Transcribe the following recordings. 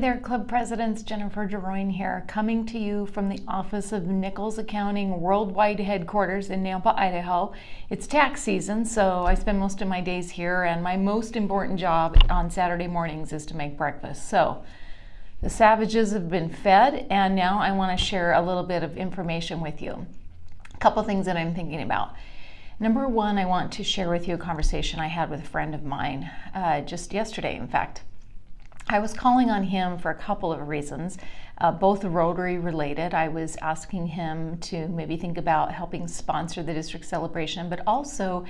there, Club Presidents. Jennifer DeRoyne here, coming to you from the office of Nichols Accounting Worldwide Headquarters in Nampa, Idaho. It's tax season, so I spend most of my days here, and my most important job on Saturday mornings is to make breakfast. So the savages have been fed, and now I want to share a little bit of information with you. A couple things that I'm thinking about. Number one, I want to share with you a conversation I had with a friend of mine just yesterday, in fact. I was calling on him for a couple of reasons, both Rotary related. I was asking him to maybe think about helping sponsor the district celebration, but also,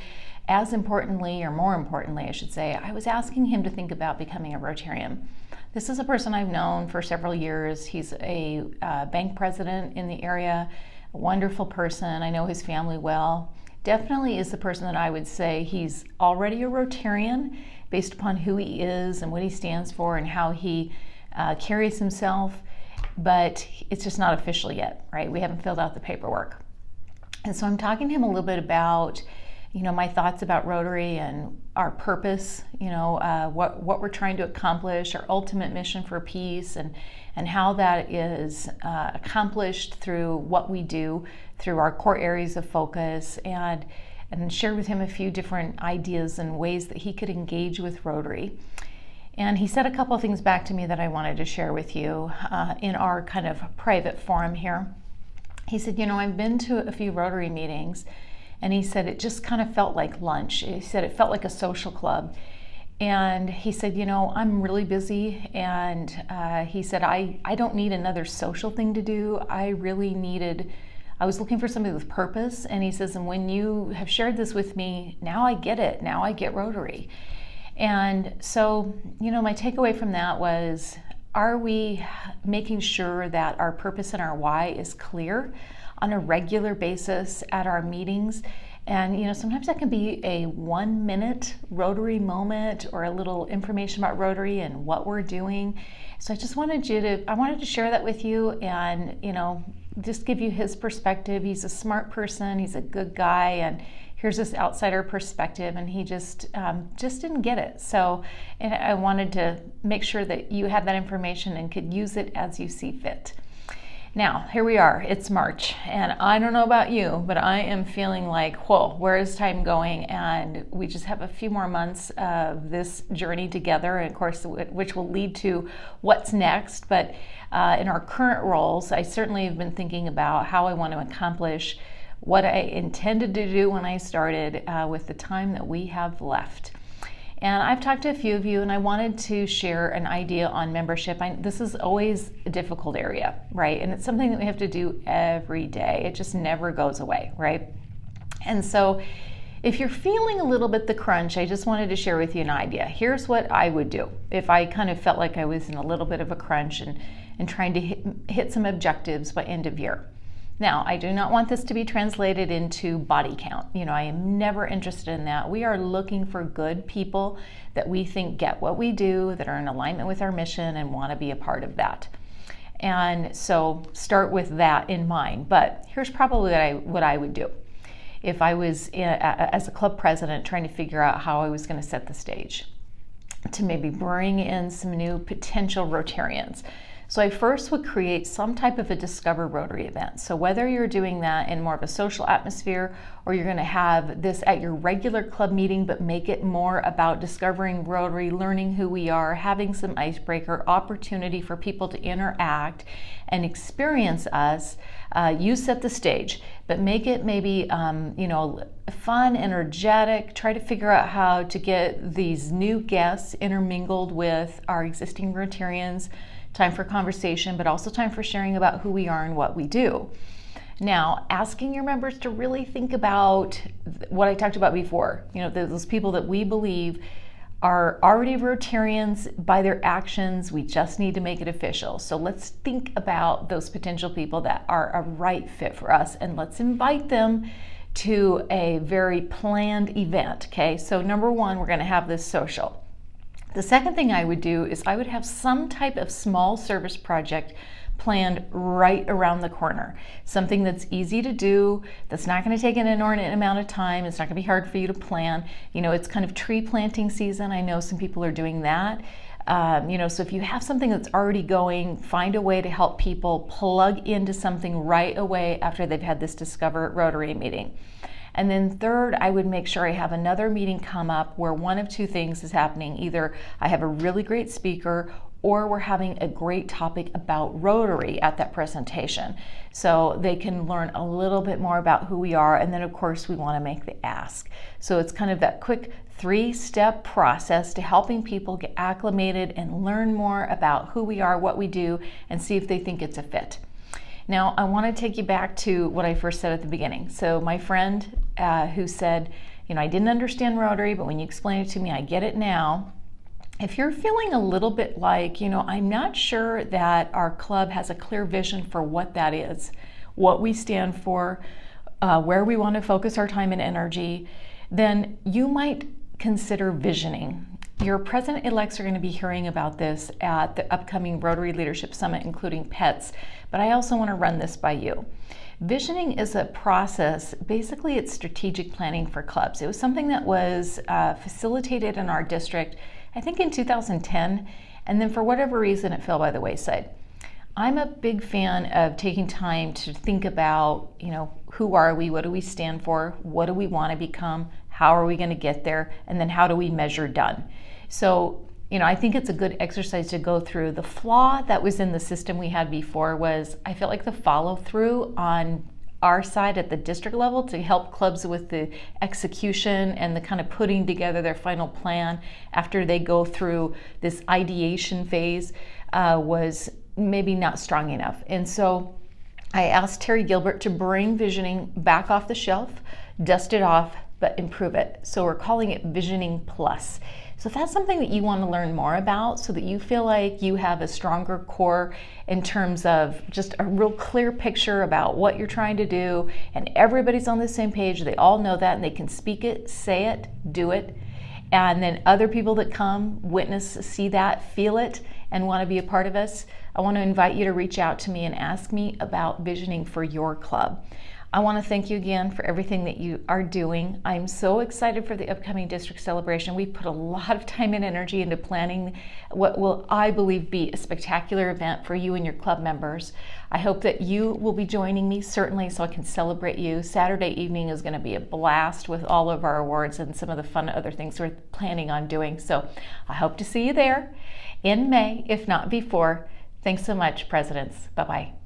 as importantly, or more importantly, I should say, I was asking him to think about becoming a Rotarian. This is a person I've known for several years. He's a bank president in the area, a wonderful person. I know his family well. Definitely is the person that I would say he's already a Rotarian based upon who he is and what he stands for and how he carries himself, but it's just not official yet, right? We haven't filled out the paperwork. And so I'm talking to him a little bit about, my thoughts about Rotary and our purpose, what we're trying to accomplish, our ultimate mission for peace, and how that is accomplished through what we do, through our core areas of focus, and shared with him a few different ideas and ways that he could engage with Rotary. And he said a couple of things back to me that I wanted to share with you in our kind of private forum here. He said, I've been to a few Rotary meetings, and he said it just kind of felt like lunch. He said it felt like a social club. And he said, I'm really busy, and he said, I don't need another social thing to do. I was looking for somebody with purpose, and he says, and when you have shared this with me, now I get it. Now I get Rotary. And so, my takeaway from that was, are we making sure that our purpose and our why is clear on a regular basis at our meetings? And sometimes that can be a 1-minute Rotary moment or a little information about Rotary and what we're doing. So I wanted to share that with you and, just give you his perspective. He's a smart person, he's a good guy, and here's this outsider perspective, and he just didn't get it. So, and I wanted to make sure that you had that information and could use it as you see fit. Now, here we are, it's March, and I don't know about you, but I am feeling like, whoa, where is time going? And we just have a few more months of this journey together, and of course, which will lead to what's next. But in our current roles, I certainly have been thinking about how I want to accomplish what I intended to do when I started with the time that we have left. And I've talked to a few of you, and I wanted to share an idea on membership. This is always a difficult area, right? And it's something that we have to do every day. It just never goes away, right? And so if you're feeling a little bit the crunch, I just wanted to share with you an idea. Here's what I would do if I kind of felt like I was in a little bit of a crunch and trying to hit some objectives by end of year. Now, I do not want this to be translated into body count. I am never interested in that. We are looking for good people that we think get what we do, that are in alignment with our mission and want to be a part of that. And so start with that in mind. But here's probably what I would do if I was as a club president trying to figure out how I was going to set the stage to maybe bring in some new potential Rotarians. So I first would create some type of a Discover Rotary event. So whether you're doing that in more of a social atmosphere, or you're going to have this at your regular club meeting, but make it more about discovering Rotary, learning who we are, having some icebreaker, opportunity for people to interact and experience us, you set the stage, but make it maybe fun, energetic. Try to figure out how to get these new guests intermingled with our existing Rotarians. Time for conversation, but also time for sharing about who we are and what we do. Now, asking your members to really think about what I talked about before, those people that we believe are already Rotarians by their actions. We just need to make it official. So let's think about those potential people that are a right fit for us, and let's invite them to a very planned event, okay? So number one, we're gonna have this social. The second thing I would do is I would have some type of small service project planned right around the corner. Something that's easy to do, that's not going to take an inordinate amount of time. It's not going to be hard for you to plan. It's kind of tree planting season. I know some people are doing that. So if you have something that's already going, find a way to help people plug into something right away after they've had this Discover at Rotary meeting. And then third, I would make sure I have another meeting come up where one of two things is happening. Either I have a really great speaker, or we're having a great topic about Rotary at that presentation. So they can learn a little bit more about who we are, and then of course we want to make the ask. So it's kind of that quick 3-step process to helping people get acclimated and learn more about who we are, what we do, and see if they think it's a fit. Now, I want to take you back to what I first said at the beginning. So my friend who said, I didn't understand Rotary, but when you explain it to me, I get it now. If you're feeling a little bit like, I'm not sure that our club has a clear vision for what that is, what we stand for, where we want to focus our time and energy, then you might consider visioning. Your president-elects are going to be hearing about this at the upcoming Rotary Leadership Summit, including pets, but I also want to run this by you. Visioning is a process, basically it's strategic planning for clubs. It was something that was facilitated in our district, I think in 2010, and then for whatever reason it fell by the wayside. I'm a big fan of taking time to think about, who are we, what do we stand for, what do we want to become, how are we going to get there, and then how do we measure done. So, I think it's a good exercise to go through. The flaw that was in the system we had before was, I felt like the follow through on our side at the district level to help clubs with the execution and the kind of putting together their final plan after they go through this ideation phase was maybe not strong enough. And so I asked Terry Gilbert to bring visioning back off the shelf, dust it off, but improve it. So we're calling it Visioning Plus. So if that's something that you want to learn more about so that you feel like you have a stronger core in terms of just a real clear picture about what you're trying to do and everybody's on the same page, they all know that and they can speak it, say it, do it, and then other people that come, witness, see that, feel it, and want to be a part of us, I want to invite you to reach out to me and ask me about visioning for your club. I want to thank you again for everything that you are doing. I'm so excited for the upcoming district celebration. We've put a lot of time and energy into planning what will, I believe, be a spectacular event for you and your club members. I hope that you will be joining me, certainly, so I can celebrate you. Saturday evening is going to be a blast with all of our awards and some of the fun other things we're planning on doing. So I hope to see you there in May, if not before. Thanks so much, Presidents. Bye-bye.